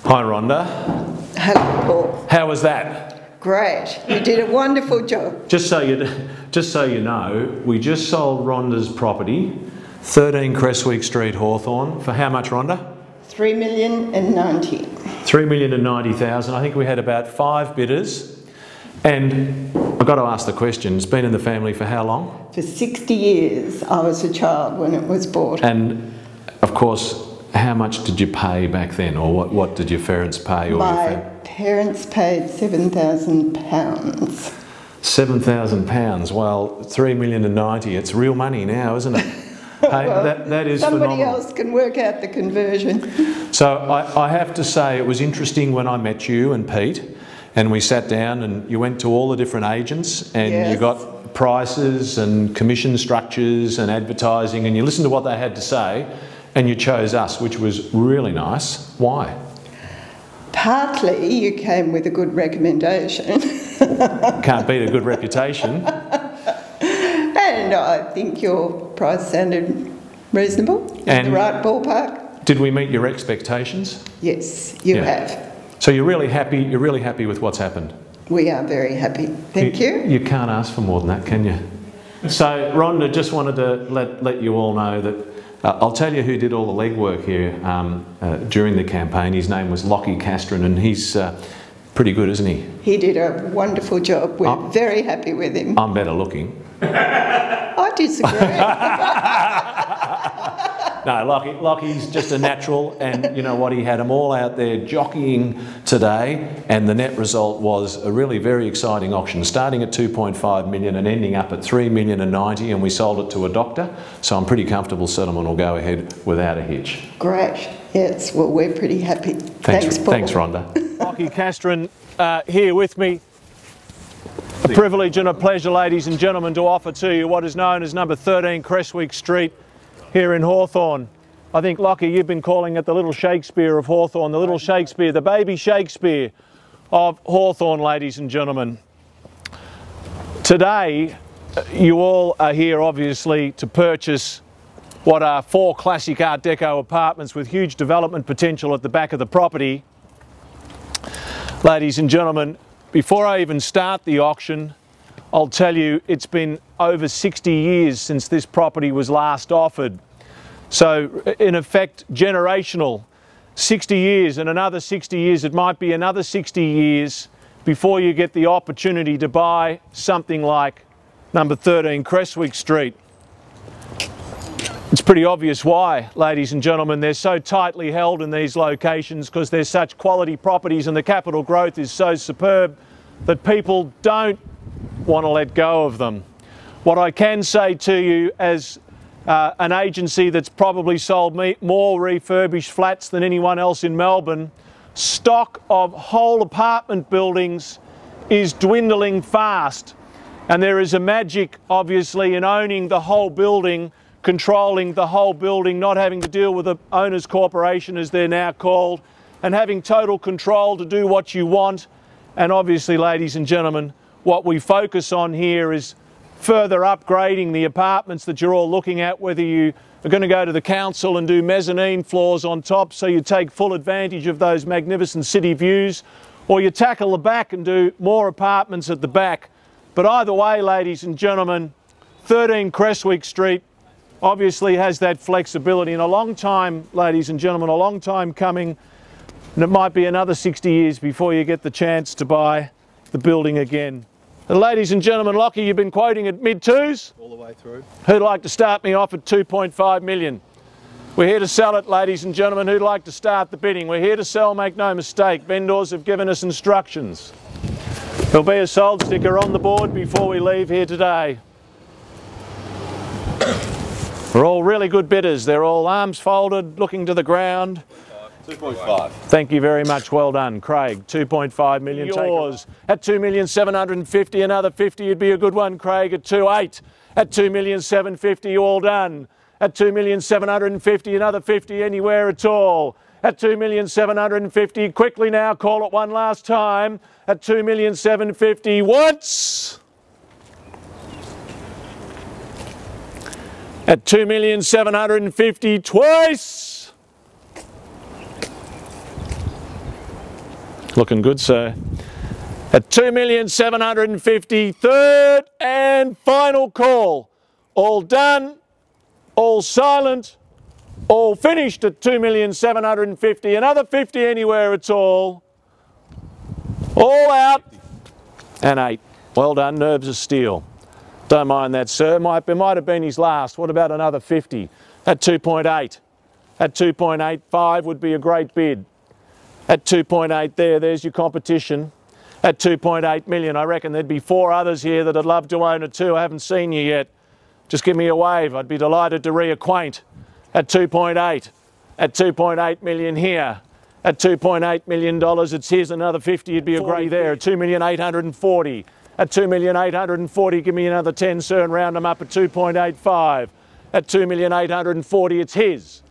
Hi Rhonda. Hello Paul. How was that? Great. You did a wonderful job. Just so you know, we just sold Rhonda's property, 13 Creswick Street, Hawthorn, for how much, Rhonda? $3,090,000. $3,090,000. I think we had about 5 bidders. And I've got to ask the question, it's been in the family for how long? For 60 years. I was a child when it was bought. And of course, how much did you pay back then, or what did your parents pay? Or My parents paid £7,000. £7,000. Well, $3,090,000. It's real money now, isn't it? Hey, well, that is somebody phenomenal. else can work out the conversion. So I have to say it was interesting when I met you and Pete, and we sat down and you went to all the different agents and yes. You got prices and commission structures and advertising, and you listened to what they had to say. And you chose us, which was really nice. Why? Partly you came with a good recommendation. Can't beat a good reputation. And I think your price sounded reasonable, in the right ballpark. Did we meet your expectations? Yes, you have. So you're really happy with what's happened? We are very happy. Thank you. You can't ask for more than that, can you? So Rhonda, just wanted to let you all know that I'll tell you who did all the legwork here during the campaign. His name was Paul Castran, and he's pretty good, isn't he? He did a wonderful job. We're very happy with him. I'm better looking. I disagree. No, Lockie's just a natural, and you know what, he had them all out there jockeying today, and the net result was a really very exciting auction, starting at 2.5 million and ending up at 3,090,000, and we sold it to a doctor, so I'm pretty comfortable settlement will go ahead without a hitch. Great, yes, well we're pretty happy. Thanks Paul. Thanks Rhonda. Paul Castran here with me. A privilege and a pleasure, ladies and gentlemen, to offer to you what is known as number 13 Creswick Street here in Hawthorn. I think, Lockie, you've been calling it the little Shakespeare of Hawthorn, the little Shakespeare, the baby Shakespeare of Hawthorn, ladies and gentlemen. Today, you all are here, obviously, to purchase what are 4 classic Art Deco apartments with huge development potential at the back of the property. Ladies and gentlemen, before I even start the auction, I'll tell you it's been over 60 years since this property was last offered. So in effect, generational, 60 years and another 60 years, it might be another 60 years before you get the opportunity to buy something like number 13 Creswick Street. It's pretty obvious why, ladies and gentlemen. They're so tightly held in these locations because they're such quality properties and the capital growth is so superb that people don't want to let go of them. What I can say to you as an agency that's probably sold more refurbished flats than anyone else in Melbourne, stock of whole apartment buildings is dwindling fast, and there is a magic obviously in owning the whole building, controlling the whole building, not having to deal with the owners corporation as they're now called, and having total control to do what you want. And obviously, ladies and gentlemen, what we focus on here is further upgrading the apartments that you're all looking at, whether you are going to go to the council and do mezzanine floors on top so you take full advantage of those magnificent city views, or you tackle the back and do more apartments at the back. But either way, ladies and gentlemen, 13 Creswick Street obviously has that flexibility, and a long time, ladies and gentlemen, a long time coming, and it might be another 60 years before you get the chance to buy the building again. And ladies and gentlemen, Lockie, you've been quoting at mid-twos? All the way through. Who'd like to start me off at 2.5 million? We're here to sell it, ladies and gentlemen. Who'd like to start the bidding? We're here to sell, make no mistake. Vendors have given us instructions. There'll be a sold sticker on the board before we leave here today. We're all really good bidders. They're all arms folded, looking to the ground. 2.5. Thank you very much. Well done, Craig. 2.5 million. Yours. At 2,750,000, another 50. You'd be a good one, Craig. At 2.8. At 2,750,000, all done. At 2,750,000, another 50. Anywhere at all. At 2,750,000. Quickly now. Call it one last time. At 2,750,000. Once. At 2,750,000. Twice. Looking good, sir. At 2,750,000, third and final call. All done, all silent, all finished at 2,750,000. Another 50 anywhere at all. All out. And 8. Well done, nerves of steel. Don't mind that, sir. It might have been his last. What about another 50? At 2.8. At 2.85 would be a great bid. At 2.8 there's your competition. At 2.8 million, I reckon there'd be 4 others here that'd love to own it too. I haven't seen you yet. Just give me a wave. I'd be delighted to reacquaint. At 2.8. At 2.8 million here. At $2.8 million, it's his. Another 50, you'd be a great there. At 2,840,000. At 2,840,000, give me another 10, sir, and round them up at 2.85. At 2,840,000, it's his.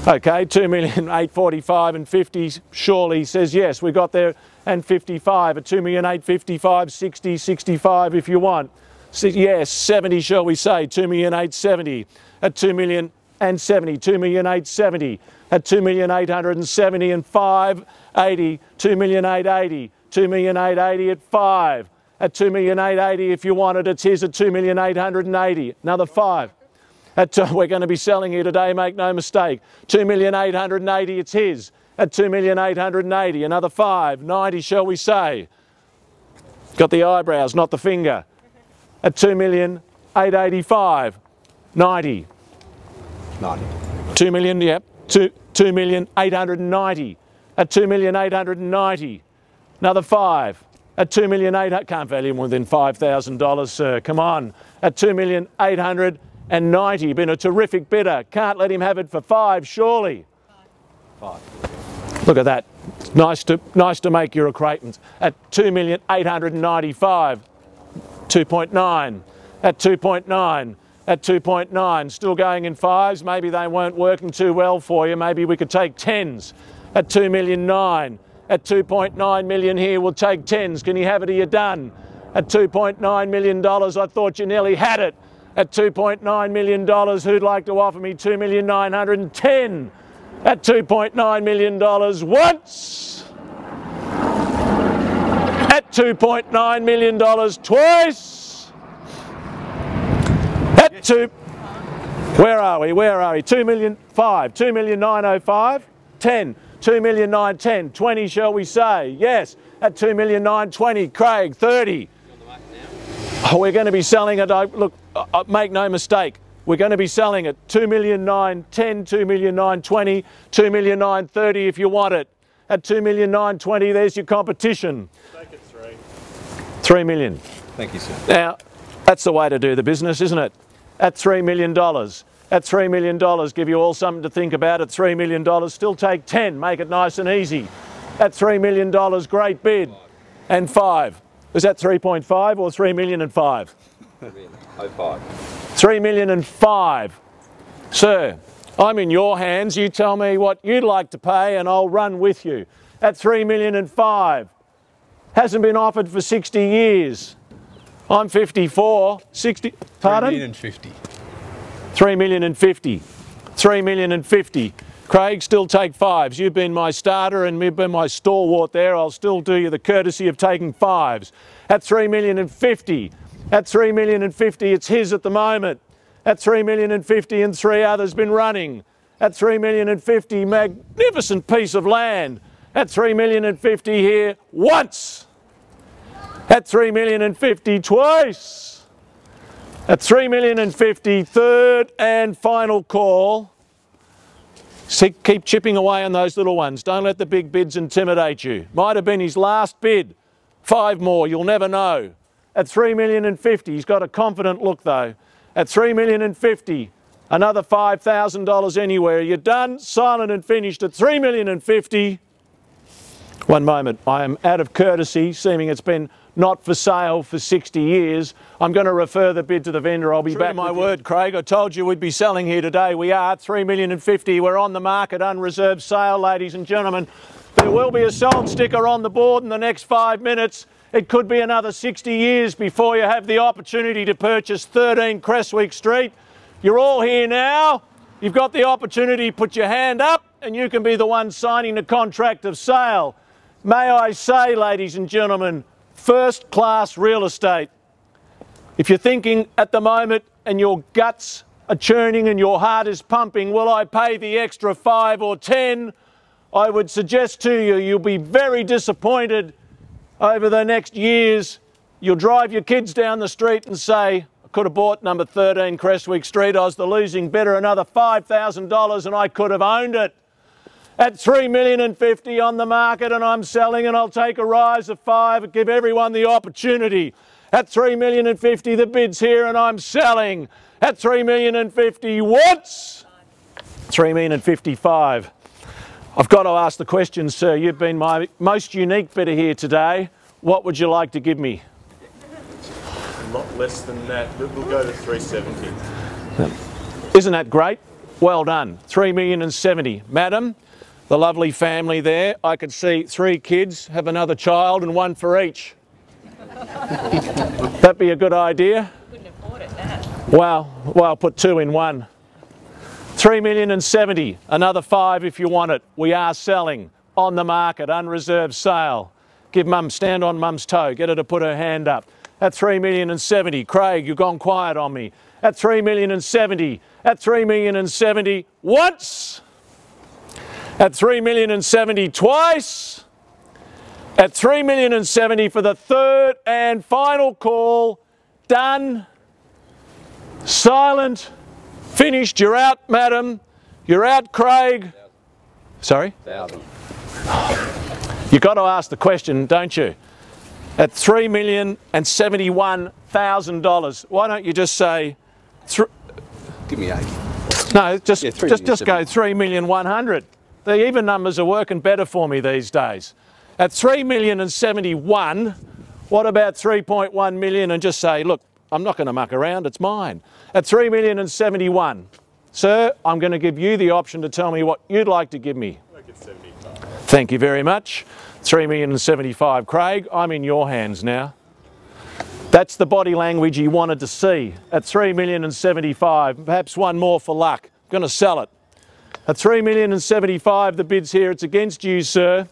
Okay, 2,845,000 and 50, surely says yes, we got there, and 55. At 2,855,000, 60, 65 if you want. Yes, 70 shall we say, 2,870,000. At 2,070,000, 2,870,000. At 2,870,000 and 580, 2,880,000, 2,880,000 at 5. At 2,880,000 if you want it, it's his at 2,880,000. Another 5. We're going to be selling here today, make no mistake. 2,880,000, it's his. At 2,880,000, another 5. 90 shall we say. Got the eyebrows, not the finger. At 2,885,000. 90. 90. 2 million, yep. 2,890,000. At 2,890,000. Another 5. At 2,800,000, can't value more than $5,000, sir. Come on. At 2,890,000. Been a terrific bidder. Can't let him have it for 5, surely. 5. Look at that. Nice to make your acquaintance. At 2,895,000. 2.9. At 2.9. At 2.9, still going in 5s. Maybe they weren't working too well for you. Maybe we could take 10s. At 2,000,009. At 2.9 million here, we'll take 10s. Can you have it or you're done? At $2.9 million, I thought you nearly had it. At $2.9 million, who'd like to offer me 2,910,000? At $2.9 million once. At $2.9 million twice. At 2, where are we? 2,000,005, 2,905,000, 10, 2,910,000, 20 shall we say? Yes, at 2,920,000, Craig, 30. Oh, we're going to be selling it, look, make no mistake, we're going to be selling it 2,910,000, 2,920,000, 2,930,000 if you want it. At 2,920,000, there's your competition. Take it 3. 3 million. Thank you, sir. Now, that's the way to do the business, isn't it? At $3 million. At $3 million, give you all something to think about. At $3 million, still take 10, make it nice and easy. At $3 million, great bid. And 5. Was that 3.5 or 3 million and 5? 05. 3 million and 5. Sir, I'm in your hands. You tell me what you'd like to pay and I'll run with you. At 3 million and 5. Hasn't been offered for 60 years. I'm 54, 60, pardon? 3,050,000. 3,050,000. 3,050,000. Craig, still take 5s. You've been my starter and you've been my stalwart there. I'll still do you the courtesy of taking 5s. At 3,050,000. At 3,050,000, it's his at the moment. At 3,050,000 and 3 others been running. At 3,050,000, magnificent piece of land. At 3,050,000 here once. At 3,050,000 twice. At 3,050,000, third and final call. See, keep chipping away on those little ones. Don't let the big bids intimidate you. Might have been his last bid. 5 more, you'll never know. At 3,050,000, he's got a confident look though. At 3,050,000, another $5,000 anywhere. You're done, silent and finished at 3,050,000. One moment, I am out of courtesy, seeming it's been not for sale for 60 years. I'm going to refer the bid to the vendor. I'll be back. My word, Craig, I told you we'd be selling here today. We are at 3,050,000. We're on the market, unreserved sale, ladies and gentlemen. There will be a sold sticker on the board in the next 5 minutes. It could be another 60 years before you have the opportunity to purchase 13 Creswick Street. You're all here now. You've got the opportunity, put your hand up and you can be the one signing the contract of sale. may I say, ladies and gentlemen, first-class real estate. If you're thinking at the moment and your guts are churning and your heart is pumping, will I pay the extra 5 or 10? I would suggest to you, you'll be very disappointed over the next years. You'll drive your kids down the street and say, I could have bought number 13 Creswick Street. I was the losing bidder, another $5,000 and I could have owned it. At $3,050,000 on the market and I'm selling, and I'll take a rise of 5 and give everyone the opportunity. At $3,050,000 the bid's here and I'm selling. At $3,050,000 once. $3,055,000. I've got to ask the question, sir. You've been my most unique bidder here today. What would you like to give me? A lot less than that. We'll go to $370,000. Isn't that great? Well done. $3,070,000. Madam, the lovely family there. I could see 3 kids, have another child and 1 for each. That'd be a good idea. Couldn't afford it, that. Well, put 2 in 1. $3,070,000, another 5 if you want it. We are selling on the market, unreserved sale. Give Mum, stand on Mum's toe, get her to put her hand up. At $3,070,000, Craig, you've gone quiet on me. At $3,070,000, at $3,070,000 once. At $3,070,000 twice. At $3,070,000 for the third and final call. Done. Silent. Finished. You're out, madam. You're out, Craig. Sorry? 1,000. You've got to ask the question, don't you? At $3,071,000. Why don't you just say... Give me 8. No, just go 3,100,000. The even numbers are working better for me these days. At $3,071,000, what about 3.1 million? And just say, look, I'm not going to muck around, it's mine. At $3,071,000, sir, I'm going to give you the option to tell me what you'd like to give me. I'll get 75. Thank you very much. $3,075,000. Craig, I'm in your hands now. That's the body language he wanted to see. At $3,075,000, perhaps one more for luck. I'm going to sell it. At $3,075,000, the bid's here. It's against you, sir,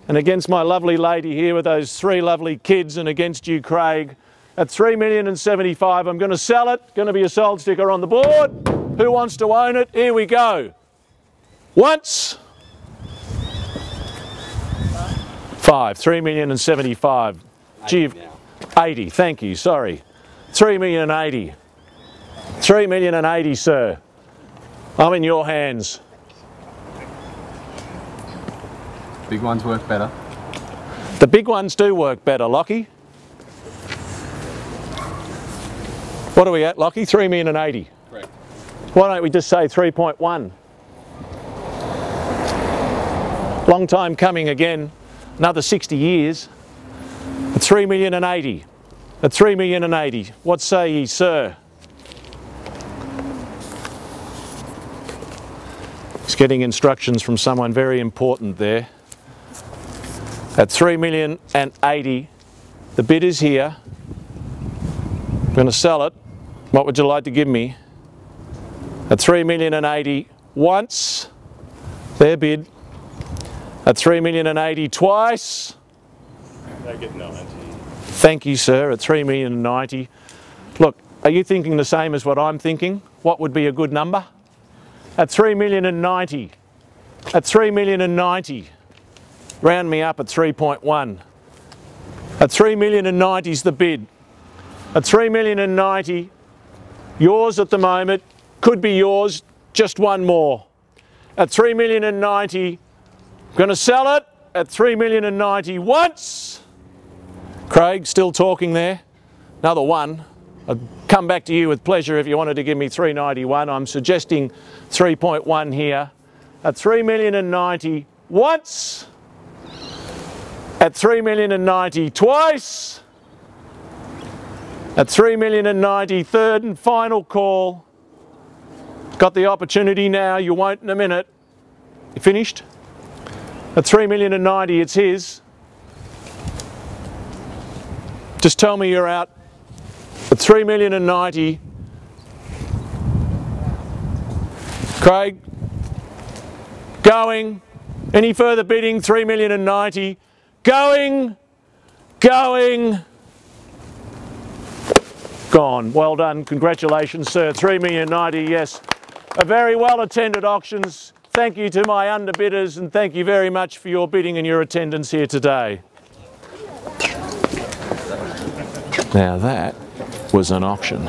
and against my lovely lady here with those 3 lovely kids, and against you, Craig. At $3,075,000, I'm going to sell it. Going to be a sold sticker on the board. Who wants to own it? Here we go. Once. 5. $3,075,000. Gee, 80. Thank you. Sorry. $3,080,000. $3,080,000, sir. I'm in your hands. Big ones work better. The big ones do work better, Lockie. What are we at, Lockie? $3,080,000. Correct. Why don't we just say 3.1? Long time coming again. Another 60 years. At $3,080,000. At $3,080,000. What say ye, sir? He's getting instructions from someone very important there. At $3,080,000, the bid is here. I'm going to sell it. What would you like to give me? At $3,080,000 once, their bid. At $3,080,000 twice. They get 90. Thank you, sir. At $3,090,000. Look, are you thinking the same as what I'm thinking? What would be a good number? At $3,090,000. At $3,090,000. Round me up at 3.1. At $3,090,000 is the bid. At $3,090,000, yours at the moment, could be yours, just one more. At $3,090,000, going to sell it at $3,090,000 once. Craig, still talking there. Another one. I'd come back to you with pleasure if you wanted to give me $391,000. I'm suggesting 3.1 here. At $3,090,000 once. At $3,090,000 twice. At $3,090,000, third and final call. Got the opportunity now, you won't in a minute. You finished? At $3,090,000, it's his. Just tell me you're out. At $3,090,000. Craig, going. Any further bidding? $3,090,000. Going, gone. Well done, congratulations sir, 3,090,000, yes. A very well attended auctions. Thank you to my underbidders and thank you very much for your bidding and your attendance here today. Now that was an auction.